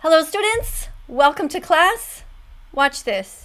Hello students, welcome to class. Watch this.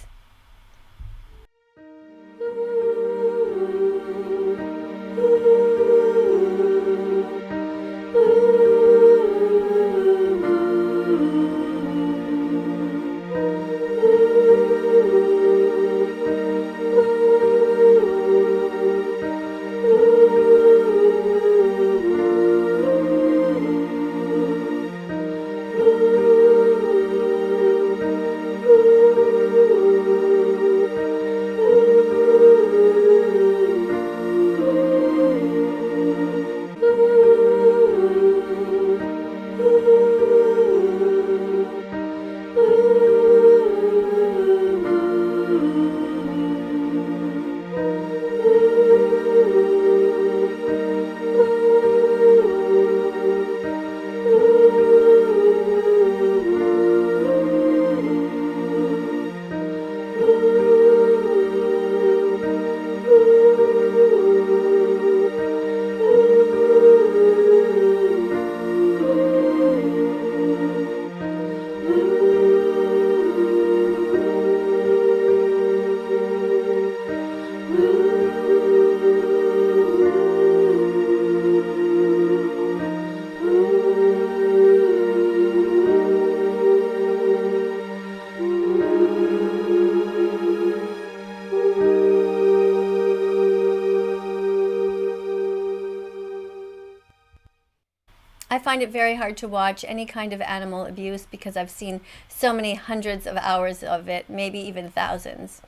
I find it very hard to watch any kind of animal abuse because I've seen so many hundreds of hours of it, maybe even thousands.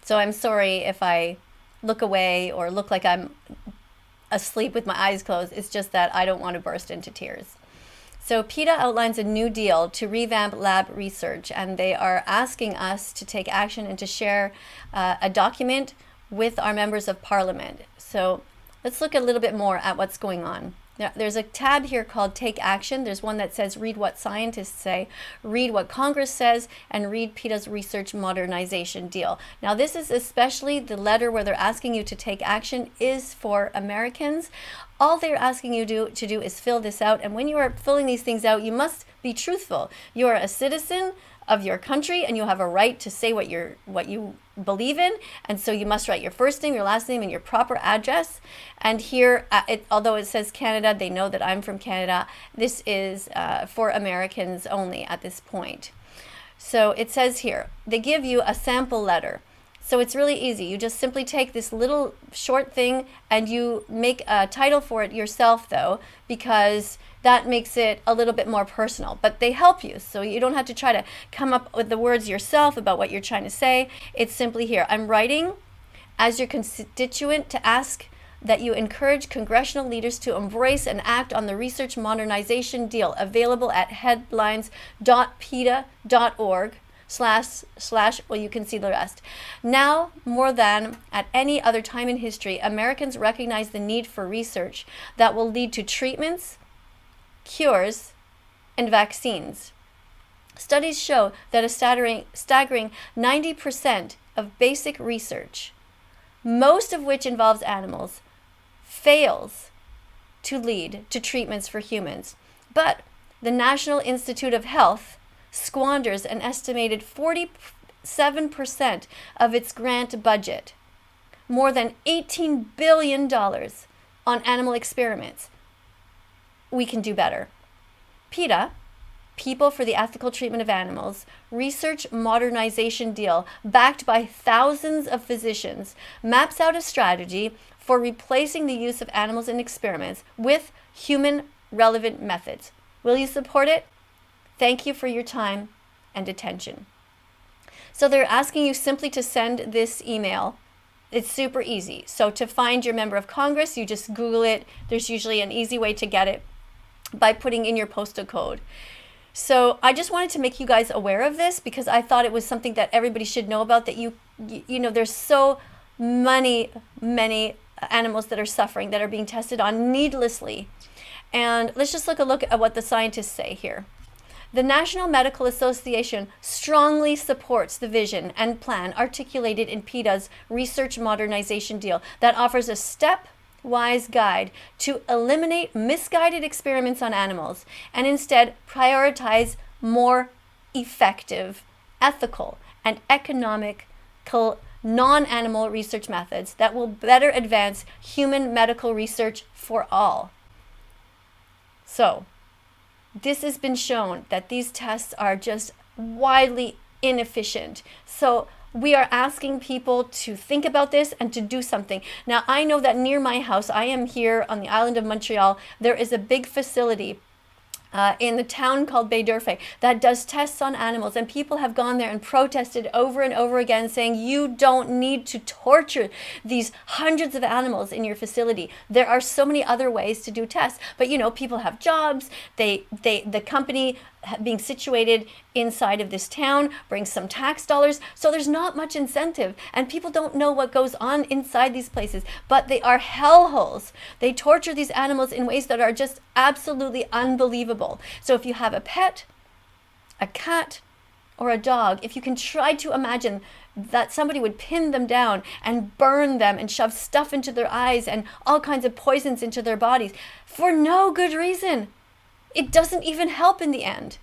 So I'm sorry if I look away or look like I'm asleep with my eyes closed. It's just that I don't want to burst into tears. So PETA outlines a new deal to revamp lab research, and they are asking us to take action and to share a document with our members of parliament. So let's look a little bit more at what's going on. Now, there's a tab here called Take Action. There's one that says read what scientists say, read what Congress says, and read PETA's research modernization deal. Now, this is especially the letter where they're asking you to take action is for Americans. All they're asking you to do is fill this out. And when you are filling these things out, you must be truthful. You are a citizen of your country and you have a right to say what you believe in, and so you must write your first name, your last name, and your proper address. And here, although it says Canada, they know that I'm from Canada. This is for Americans only at this point. So it says here, they give you a sample letter. So it's really easy. You just simply take this little short thing and you make a title for it yourself, though, because that makes it a little bit more personal. But they help you, so you don't have to try to come up with the words yourself about what you're trying to say. It's simply here. I'm writing as your constituent to ask that you encourage congressional leaders to embrace and act on the research modernization deal available at headlines.peta.org. Well, you can see the rest. Now, more than at any other time in history, Americans recognize the need for research that will lead to treatments, cures, and vaccines. Studies show that a staggering 90% of basic research, most of which involves animals, fails to lead to treatments for humans. But the National Institute of Health squanders an estimated 47% of its grant budget, more than $18 billion, on animal experiments. We can do better. PETA, People for the Ethical Treatment of Animals, research modernization deal backed by thousands of physicians, maps out a strategy for replacing the use of animals in experiments with human relevant methods. Will you support it? Thank you for your time and attention. So they're asking you simply to send this email. It's super easy. So to find your member of Congress, you just Google it. There's usually an easy way to get it by putting in your postal code. So I just wanted to make you guys aware of this because I thought it was something that everybody should know about, that you know, there's so many animals that are suffering, that are being tested on needlessly. And let's just look at what the scientists say here. The National Medical Association strongly supports the vision and plan articulated in PETA's research modernization deal that offers a stepwise guide to eliminate misguided experiments on animals and instead prioritize more effective, ethical, and economical non-animal research methods that will better advance human medical research for all. So, this has been shown that these tests are just widely inefficient. So we are asking people to think about this and to do something. Now, I know that near my house, I am here on the island of Montreal, there is a big facility in the town called Bay d'Urfé that does tests on animals, and people have gone there and protested over and over again saying you don't need to torture these hundreds of animals in your facility. There are so many other ways to do tests, but you know, people have jobs. The company being situated inside of this town brings some tax dollars, so there's not much incentive, and people don't know what goes on inside these places, but they are hellholes. They torture these animals in ways that are just absolutely unbelievable. So if you have a pet, a cat, or a dog, if you can try to imagine that somebody would pin them down and burn them and shove stuff into their eyes and all kinds of poisons into their bodies for no good reason, it doesn't even help in the end.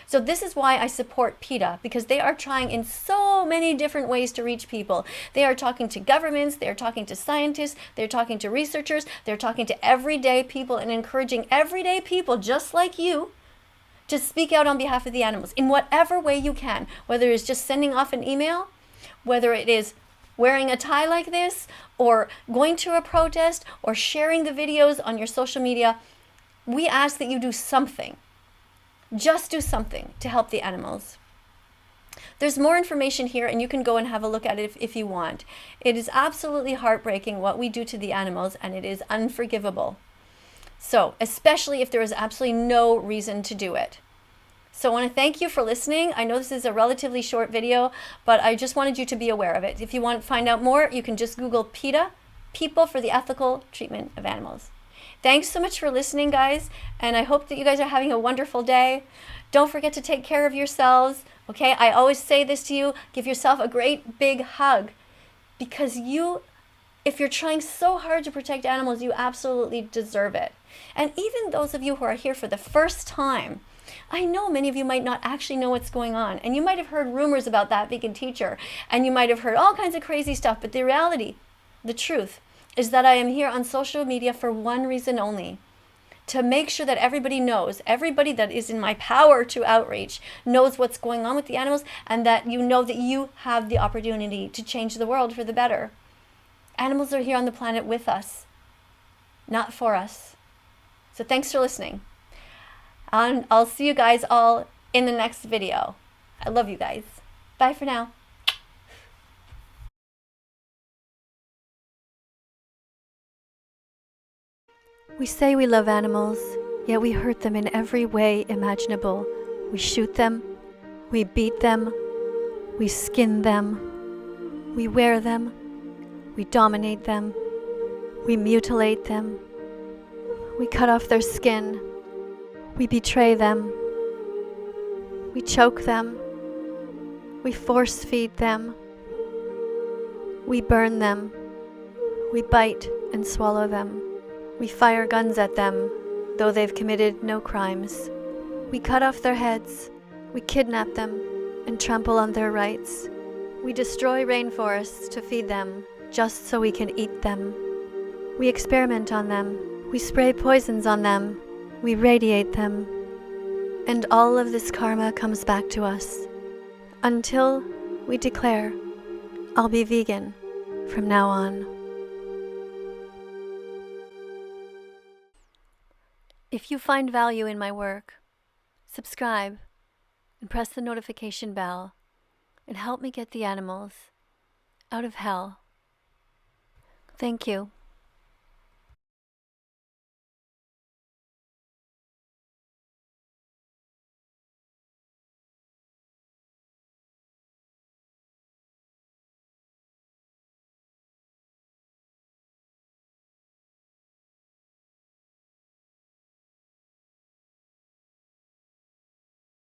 So this is why I support PETA, because they are trying in so many different ways to reach people. They are talking to governments, they are talking to scientists, they're talking to researchers, they're talking to everyday people and encouraging everyday people just like you to speak out on behalf of the animals in whatever way you can, whether it's just sending off an email, whether it is wearing a tie like this, or going to a protest, or sharing the videos on your social media. We ask that you do something. Just do something to help the animals. There's more information here, and you can go and have a look at it if you want. It is absolutely heartbreaking what we do to the animals, and it is unforgivable. So, especially if there is absolutely no reason to do it. So I want to thank you for listening. I know this is a relatively short video, but I just wanted you to be aware of it. If you want to find out more, you can just Google PETA, People for the Ethical Treatment of Animals. Thanks so much for listening, guys, and I hope that you guys are having a wonderful day. Don't forget to take care of yourselves, okay? I always say this to you, give yourself a great big hug, because if you're trying so hard to protect animals, you absolutely deserve it. And even those of you who are here for the first time, I know many of you might not actually know what's going on, and you might have heard rumors about That Vegan Teacher, and you might have heard all kinds of crazy stuff, but the reality, the truth, is that I am here on social media for one reason only: to make sure that everybody knows, everybody that is in my power to outreach knows what's going on with the animals, and that you know that you have the opportunity to change the world for the better. Animals are here on the planet with us, not for us. So thanks for listening. And I'll see you guys all in the next video. I love you guys. Bye for now. We say we love animals, yet we hurt them in every way imaginable. We shoot them, we beat them, we skin them, we wear them, we dominate them, we mutilate them, we cut off their skin, we betray them, we choke them, we force feed them, we burn them, we bite and swallow them. We fire guns at them, though they've committed no crimes. We cut off their heads, we kidnap them, and trample on their rights. We destroy rainforests to feed them, just so we can eat them. We experiment on them, we spray poisons on them, we radiate them. And all of this karma comes back to us, until we declare, I'll be vegan from now on. If you find value in my work, subscribe and press the notification bell and help me get the animals out of hell. Thank you.